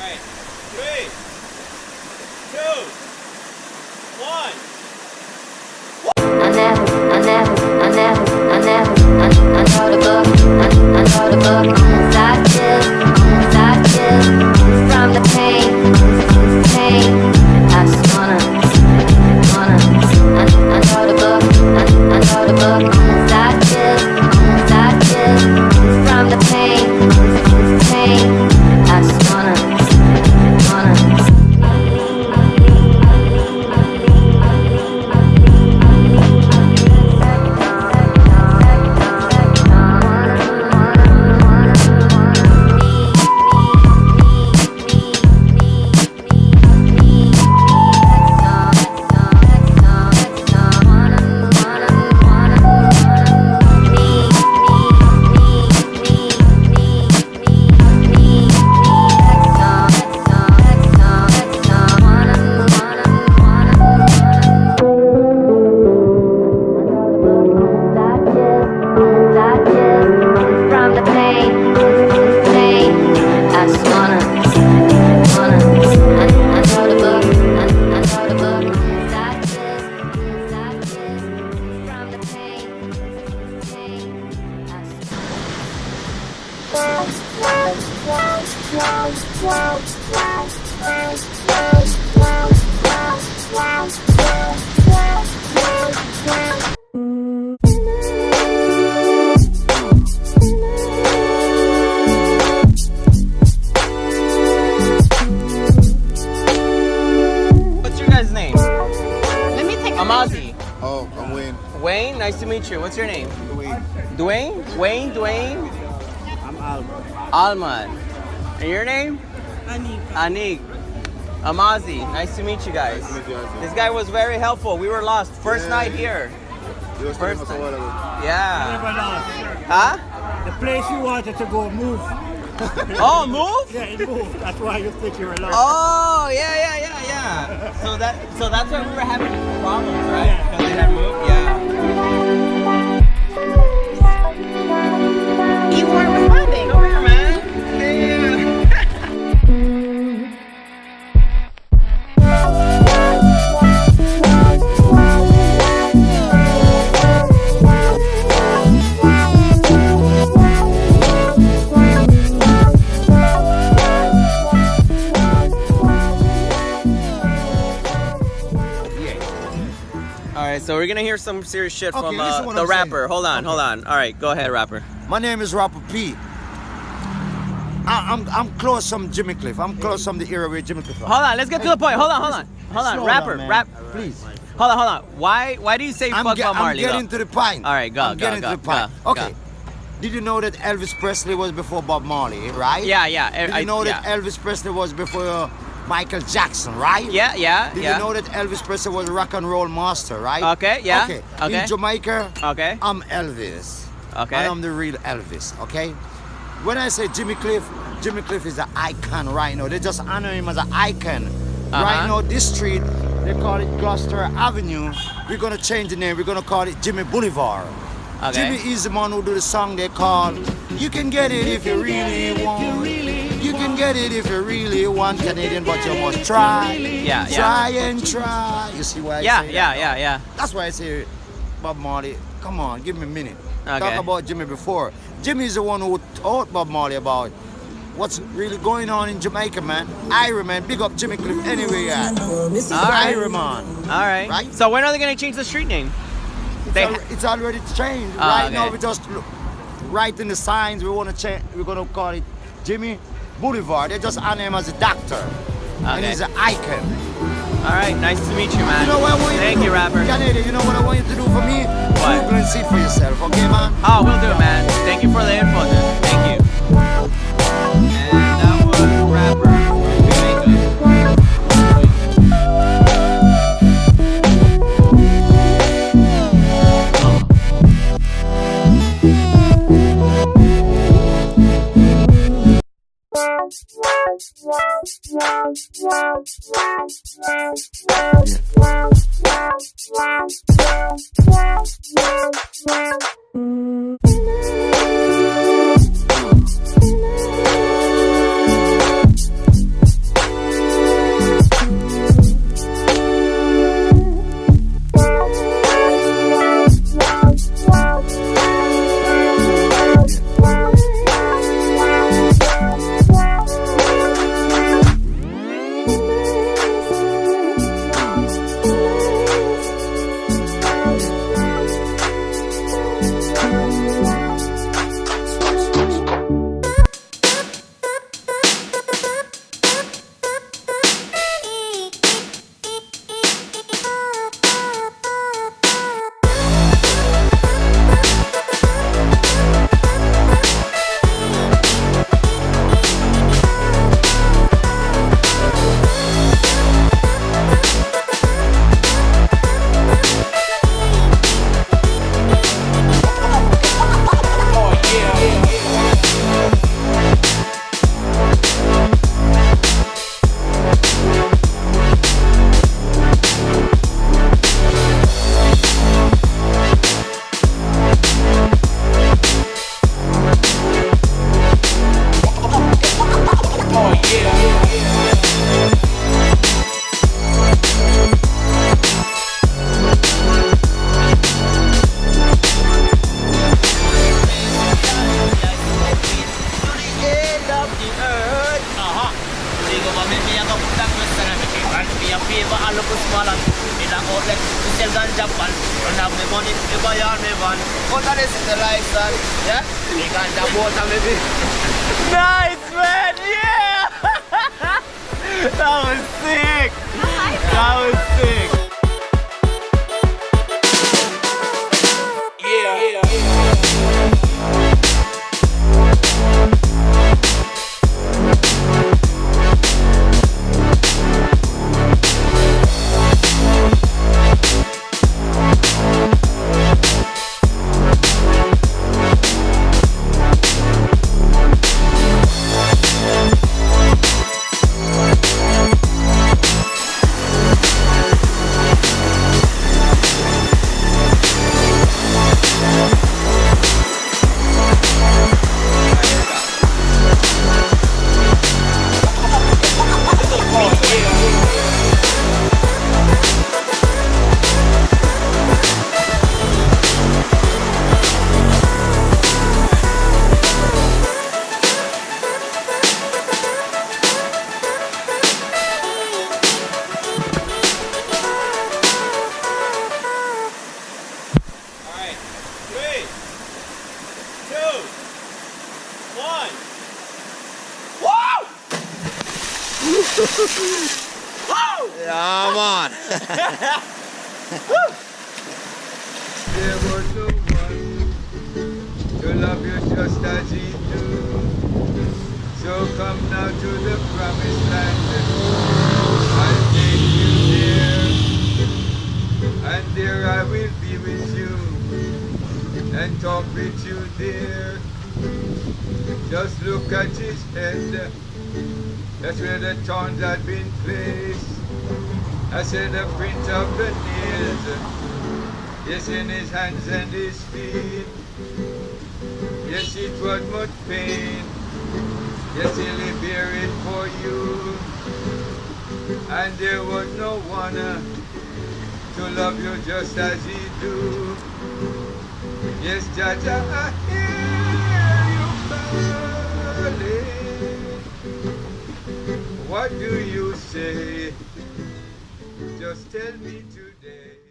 right. 3, 2, 1. From the pain, I just wanna, I know the book, I know the book, inside kiss, from the pain, I just wanna. Oh, I'm Wayne. Wayne, nice to meet you. What's your name? Dwayne. Dwayne? I'm Alman. Alman. And your name? Anik. Amazi, nice to meet you guys. Nice to meet you guys. This guy was very helpful. We were lost. First night here. You was First telling us a while ago. Yeah. Never lost. Huh? The place you wanted to go moved. Oh, move? Yeah, it moved. That's why you think you're lost. Oh, yeah. So that's why we were having problems, right? Because they had moved. Yeah. You weren't responding. Come here, man. Yeah. Alright, so we're gonna hear some serious shit Okay, from listen what the I'm rapper. saying. Hold on. Alright, go ahead, rapper. My name is Rapper P. I'm close from Jimmy Cliff. I'm close from the era where Jimmy Cliff. Hold on, let's get to the point. Hold on. Slow Rapper, down, man. rap. Please. Hold on. Why do you say fuck Bob I'm Marley? getting to the point. All right, go. I'm getting to the point. Okay. Did you know that Elvis Presley was before Bob Marley, right? Yeah. Did you know that Elvis Presley was before Michael Jackson, right? Yeah. Did you know that Elvis Presley was a rock and roll master, right? Okay, yeah. Okay. In Jamaica, Okay. I'm Elvis. Okay. And I'm the real Elvis, okay? When I say Jimmy Cliff is an icon right now. They just honor him as an icon. Right now, this street, they call it Gloucester Avenue. We're gonna change the name. We're gonna call it Jimmy Boulevard. Okay. Jimmy is the man who do the song they call You Can Get It If You Really Want. You can get it if you really want Canadian, but you must try. Yeah. Try and try. You see why I say that? Yeah. That's why I say, Bob Marley, come on, give me a minute. Okay. Talk about Jimmy before. Jimmy is the one who taught Bob Marley about what's really going on in Jamaica, man. Ira, man, big up Jimmy Cliff anyway, yeah. Ira, man. All right. Right? So when are they gonna change the street name? It's already changed. Oh, Right okay. now, we just writing the signs. We want to change. We're gonna call it Jimmy Boulevard. They just honor him as a doctor, and he's an icon. All right. Nice to meet you, man. You know what I want you Thank to do? you, rapper. Canadian, you know what I want you to do for me? What? Google and see it for yourself, okay, man? Oh, we'll do it, man. Thank you for the info, then. Thank you. And that was rapper from Jamaica. of the earth. Hindi ko mamimiyang kapunta ko sa namikikan. Piya-piya alo ko semalam. Ilang outlet, kusel ganja pan. Renang me money, ibayan me van. Kota desi the license. Yeah? Ini ganja bota maybe. Nice, man! Yeah! That was sick! That was sick! Yeah, man. There was no one to love you just as he do. So come now to the promised land. I'll take you there, and there I will be with you and talk with you there. Just look at his head. That's where the thorns had been placed. I said the print of the nails. Yes, in his hands and his feet. Yes, it was much pain. Yes, he'll bear it for you. And there was no one to love you just as he do. Yes, Jaja, I hear you calling. What do you say? Just tell me today.